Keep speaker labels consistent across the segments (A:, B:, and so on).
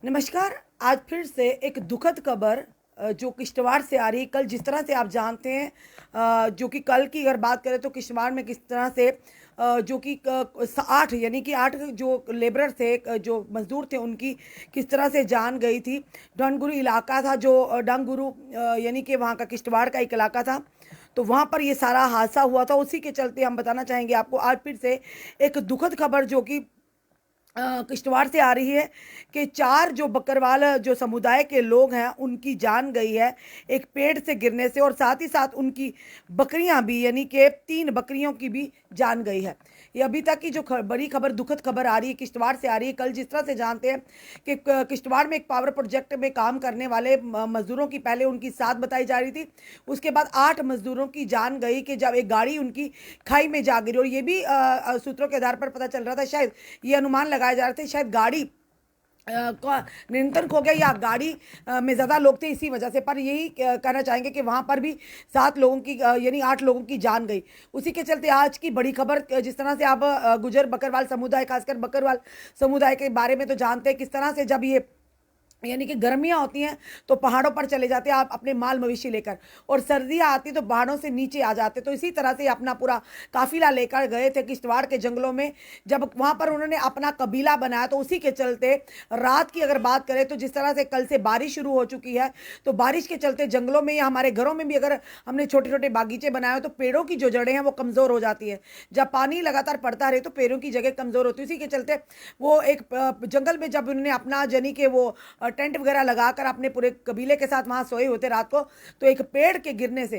A: नमस्कार। आज फिर से एक दुखद खबर जो किश्तवाड़ से आ रही है। कल जिस तरह से आप जानते हैं, जो कि कल की अगर बात करें तो किश्तवाड़ में किस तरह से जो कि 8 यानी कि 8 जो लेबरर थे, जो मजदूर थे, उनकी किस तरह से जान गई थी। डंगुरु इलाका था, जो डंगुरु यानी कि वहाँ का किश्तवाड़ का एक इलाका था, तो वहाँ पर ये सारा हादसा हुआ था। उसी के चलते हम बताना चाहेंगे आपको आज फिर से एक दुखद खबर जो कि किश्तवाड़ से आ रही है कि 4 जो बकरवाल जो समुदाय के लोग हैं उनकी जान गई है एक पेड़ से गिरने से, और साथ ही साथ उनकी बकरियां भी, यानी कि 3 बकरियों की भी जान गई है। ये अभी तक की जो बड़ी खबर, दुखद खबर आ रही है, किश्तवाड़ से आ रही है। कल जिस तरह से जानते हैं कि किश्तवाड़ में एक पावर प्रोजेक्ट में काम करने वाले मजदूरों की पहले उनकी 7 बताई जा रही थी, उसके बाद 8 मजदूरों की जान गई कि जब एक गाड़ी उनकी खाई में जा गिरी। और ये भी सूत्रों के आधार पर पता चल रहा था, शायद ये अनुमान लगाए जा रहे थे, शायद गाड़ी का नियंत्रण खो गया या गाड़ी में ज़्यादा लोग थे इसी वजह से। पर यही कहना चाहेंगे कि वहाँ पर भी 7 लोगों की यानी 8 लोगों की जान गई। उसी के चलते आज की बड़ी खबर, जिस तरह से आप गुजर बकरवाल समुदाय, खासकर बकरवाल समुदाय के बारे में तो जानते हैं, किस तरह से जब ये यानी कि गर्मियाँ होती हैं तो पहाड़ों पर चले जाते हैं आप अपने माल मवेशी लेकर, और सर्दियाँ आती तो पहाड़ों से नीचे आ जाते। तो इसी तरह से अपना पूरा काफिला लेकर गए थे किश्तवाड़ के जंगलों में। जब वहाँ पर उन्होंने अपना कबीला बनाया तो उसी के चलते रात की अगर बात करें तो जिस तरह से कल से बारिश शुरू हो चुकी है, तो बारिश के चलते जंगलों में या हमारे घरों में भी अगर हमने छोटे छोटे बागीचे बनाए हो तो पेड़ों की जो जड़ें हैं वो कमज़ोर हो जाती है। जब पानी लगातार पड़ता रहे तो पेड़ों की जगह कमज़ोर होती है। इसी के चलते वो एक जंगल में जब उन्होंने अपना यानी कि वो टेंट वगैरह लगाकर अपने पूरे कबीले के साथ वहां सोए होते रात को, तो एक पेड़ के गिरने से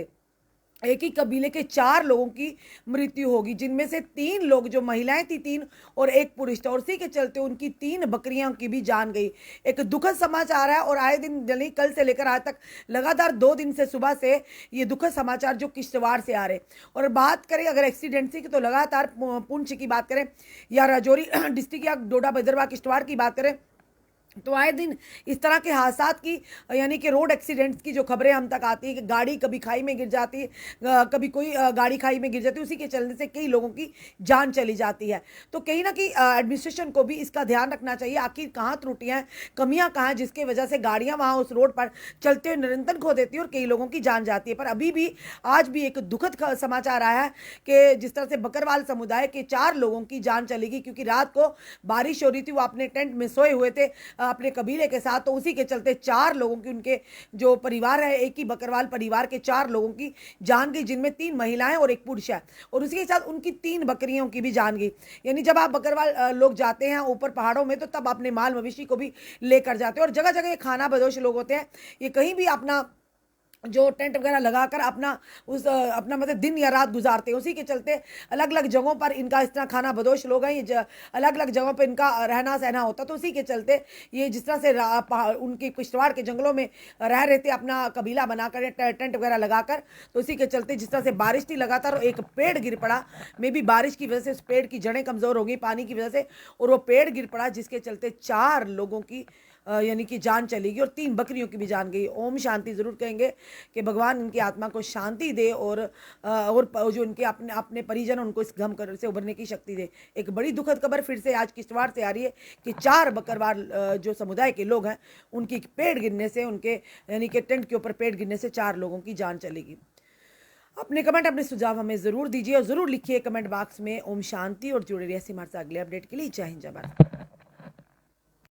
A: एक ही कबीले के 4 लोगों की मृत्यु होगी, जिनमें से 3 लोग, जो महिलाएं थी 3 और एक पुरुष था। और इसी के चलते उनकी 3 बकरियां की भी जान गई। एक दुखद समाचार है, और आए दिन यानी कल से लेकर आज तक लगातार 2 दिन से सुबह से ये दुखद समाचार जो किश्तवाड़ से आ रहे। और बात करें अगर एक्सीडेंट्स की, तो लगातार पुंछ की बात करें या राजौरी डिस्ट्रिक्ट या डोडा भद्रवाह किश्तवाड़ की बात करें, तो आए दिन इस तरह के हादसात की, यानी कि रोड एक्सीडेंट्स की जो खबरें हम तक आती है कि गाड़ी कभी खाई में गिर जाती है, कभी कोई गाड़ी खाई में गिर जाती है, उसी के चलने से कई लोगों की जान चली जाती है। तो कहीं ना कहीं एडमिनिस्ट्रेशन को भी इसका ध्यान रखना चाहिए, आखिर कहाँ त्रुटियां हैं, कमियां कहाँ हैं, जिसके वजह से गाड़ियां वहां उस रोड पर चलते हुए निरंतर खो देती है और कई लोगों की जान जाती है। पर अभी भी आज भी एक दुखद समाचार आया है कि जिस तरह से बकरवाल समुदाय के 4 लोगों की जान चलेगी, क्योंकि रात को बारिश हो रही थी, वो अपने टेंट में सोए हुए थे अपने कबीले के साथ। तो उसी के चलते 4 लोगों की, उनके जो परिवार है, एक ही बकरवाल परिवार के 4 लोगों की जान गई, जिनमें 3 महिलाएं और एक पुरुष है। और उसी के साथ उनकी 3 बकरियों की भी जान गई। यानी जब आप बकरवाल लोग जाते हैं ऊपर पहाड़ों में, तो तब अपने माल मवेशी को भी लेकर जाते हैं। और जगह जगह ये खाना बदोश लोग होते हैं, ये कहीं भी अपना जो टेंट वगैरह लगाकर अपना अपना मतलब दिन या रात गुजारते हैं। उसी के चलते अलग अलग जगहों पर इनका इस तरह खाना बदोश लोग हैं, ये अलग अलग जगहों पर इनका रहना सहना होता। तो उसी के चलते ये जिस तरह से उनके किश्तवाड़ के जंगलों में रह रहे थे अपना कबीला बनाकर टेंट वगैरह लगाकर, तो उसी के चलते जिस तरह से बारिश थी लगातार, एक पेड़ गिर पड़ा। मे भी बारिश की वजह से उस पेड़ की जड़ें कमज़ोर हो गई पानी की वजह से, और वो पेड़ गिर पड़ा, जिसके चलते 4 लोगों की यानी कि जान चलेगी और 3 बकरियों की भी जान गई। ओम शांति ज़रूर कहेंगे कि भगवान इनकी आत्मा को शांति दे, और जो इनके अपने अपने परिजन उनको इस गम से उभरने की शक्ति दे। एक बड़ी दुखद खबर फिर से आज किश्तवाड़ से आ रही है कि 4 बकरवाल जो समुदाय के लोग हैं, उनकी पेड़ गिरने से, उनके यानी कि टेंट के ऊपर पेड़ गिरने से 4 लोगों की जान चलेगी। अपने कमेंट, अपने सुझाव हमें ज़रूर दीजिए और ज़रूर लिखिए कमेंट बॉक्स में। ओम शांति, और जुड़े रहिए हमारे साथ अगले अपडेट के लिए। जय हिंद, जय भारत।